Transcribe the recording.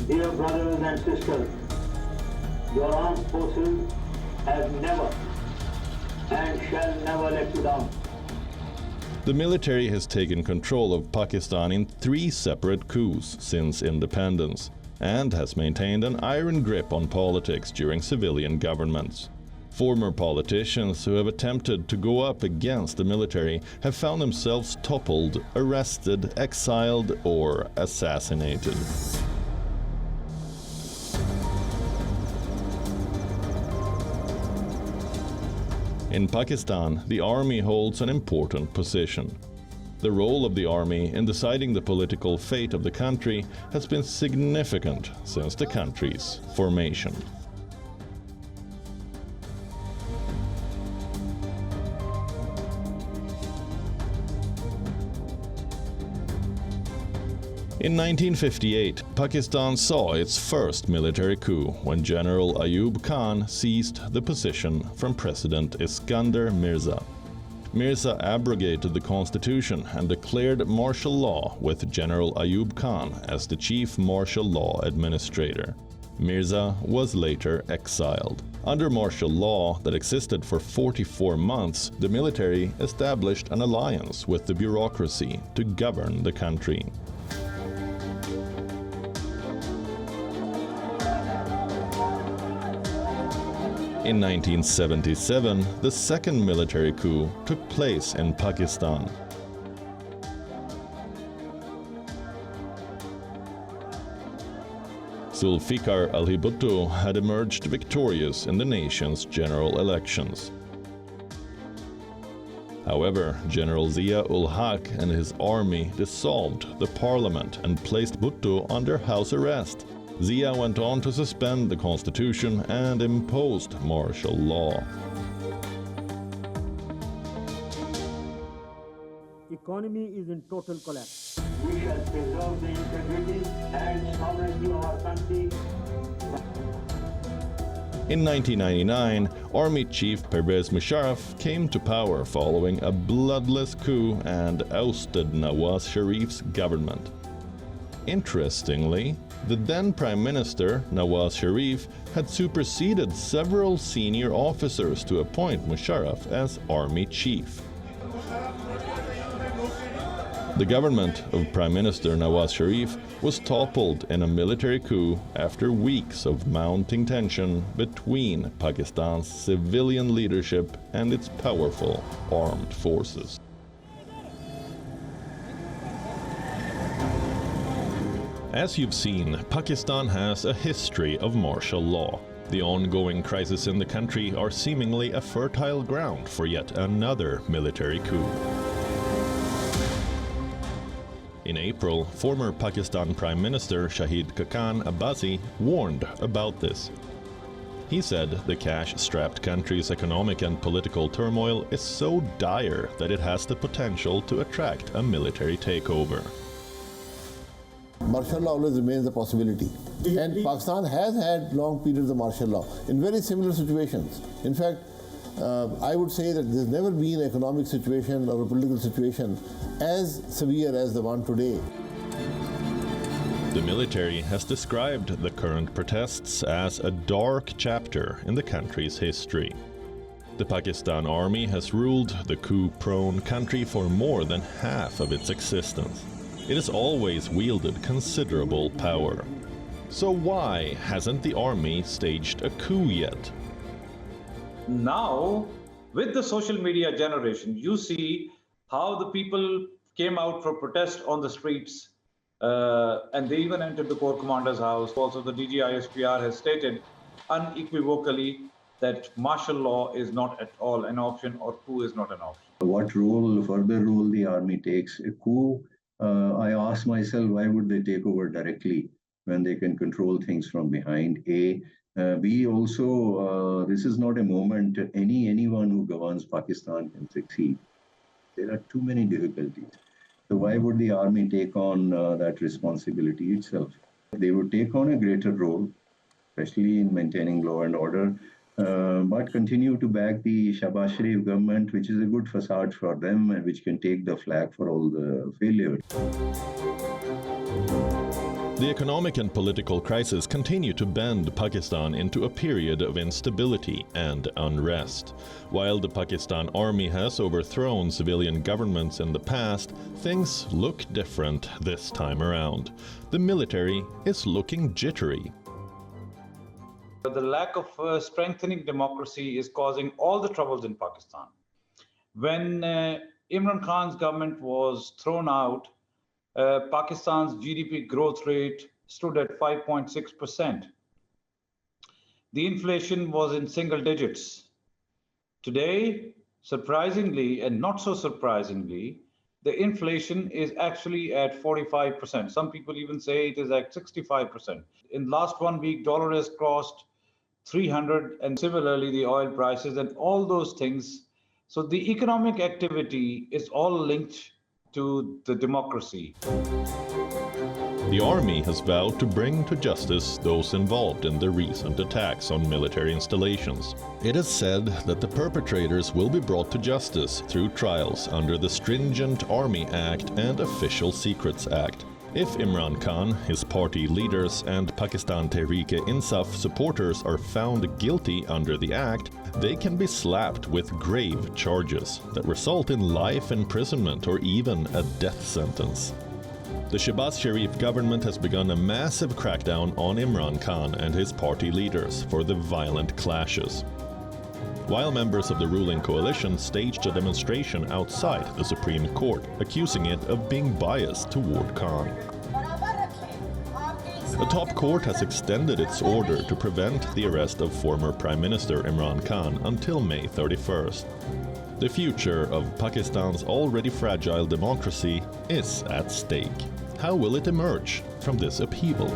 Dear brothers and sisters, your armed forces have never and shall never let you down. The military has taken control of Pakistan in 3 separate coups since independence and has maintained an iron grip on politics during civilian governments. Former politicians who have attempted to go up against the military have found themselves toppled, arrested, exiled, or assassinated. In Pakistan, the army holds an important position. The role of the army in deciding the political fate of the country has been significant since the country's formation. In 1958, Pakistan saw its first military coup when General Ayub Khan seized the position from President Iskander Mirza. Mirza abrogated the constitution and declared martial law with General Ayub Khan as the chief martial law administrator. Mirza was later exiled. Under martial law that existed for 44 months, the military established an alliance with the bureaucracy to govern the country. In 1977, the second military coup took place in Pakistan. Zulfikar Ali Bhutto had emerged victorious in the nation's general elections. However, General Zia-ul-Haq and his army dissolved the parliament and placed Bhutto under house arrest. Zia went on to suspend the constitution and imposed martial law. Economy is in total collapse. We shall preserve the integrity and sovereignty of our country. In 1999, Army Chief Pervez Musharraf came to power following a bloodless coup and ousted Nawaz Sharif's government. Interestingly, the then Prime Minister, Nawaz Sharif, had superseded several senior officers to appoint Musharraf as Army Chief. The government of Prime Minister Nawaz Sharif was toppled in a military coup after weeks of mounting tension between Pakistan's civilian leadership and its powerful armed forces. As you've seen, Pakistan has a history of martial law. The ongoing crises in the country are seemingly a fertile ground for yet another military coup. In April, former Pakistan Prime Minister Shahid Khaqan Abbasi warned about this. He said the cash-strapped country's economic and political turmoil is so dire that it has the potential to attract a military takeover. Martial law always remains a possibility. And Pakistan has had long periods of martial law in very similar situations. In fact, I would say that there's never been an economic situation or a political situation as severe as the one today. The military has described the current protests as a dark chapter in the country's history. The Pakistan Army has ruled the coup-prone country for more than half of its existence. It has always wielded considerable power. So why hasn't the army staged a coup yet? Now, with the social media generation, you see how the people came out for protest on the streets, and they even entered the Corps Commander's house. Also, the DGISPR has stated unequivocally that martial law is not at all an option, or coup is not an option. What role, further role the army takes? A coup, I ask myself, why would they take over directly when they can control things from behind? B, also, this is not a moment anyone who governs Pakistan can succeed. There are too many difficulties. So why would the army take on that responsibility itself? They would take on a greater role, especially in maintaining law and order, but continue to back the Shahbaz Sharif government, which is a good facade for them and which can take the flak for all the failures. The economic and political crisis continue to bend Pakistan into a period of instability and unrest. While the Pakistan army has overthrown civilian governments in the past, things look different this time around. The military is looking jittery. The lack of strengthening democracy is causing all the troubles in Pakistan. When Imran Khan's government was thrown out, Pakistan's GDP growth rate stood at 5.6%. The inflation was in single digits. Today, surprisingly and not so surprisingly, the inflation is actually at 45%. Some people even say it is at 65%. In the last 1 week, dollar has crossed 300, and similarly the oil prices and all those things. So the economic activity is all linked to the democracy. The army has vowed to bring to justice those involved in the recent attacks on military installations. It is said that the perpetrators will be brought to justice through trials under the stringent Army Act and Official Secrets Act. If Imran Khan, his party leaders, and Pakistan Tehreek-e-Insaf supporters are found guilty under the act, they can be slapped with grave charges that result in life imprisonment or even a death sentence. The Shehbaz Sharif government has begun a massive crackdown on Imran Khan and his party leaders for the violent clashes. While members of the ruling coalition staged a demonstration outside the Supreme Court, accusing it of being biased toward Khan. The top court has extended its order to prevent the arrest of former Prime Minister Imran Khan until May 31st. The future of Pakistan's already fragile democracy is at stake. How will it emerge from this upheaval?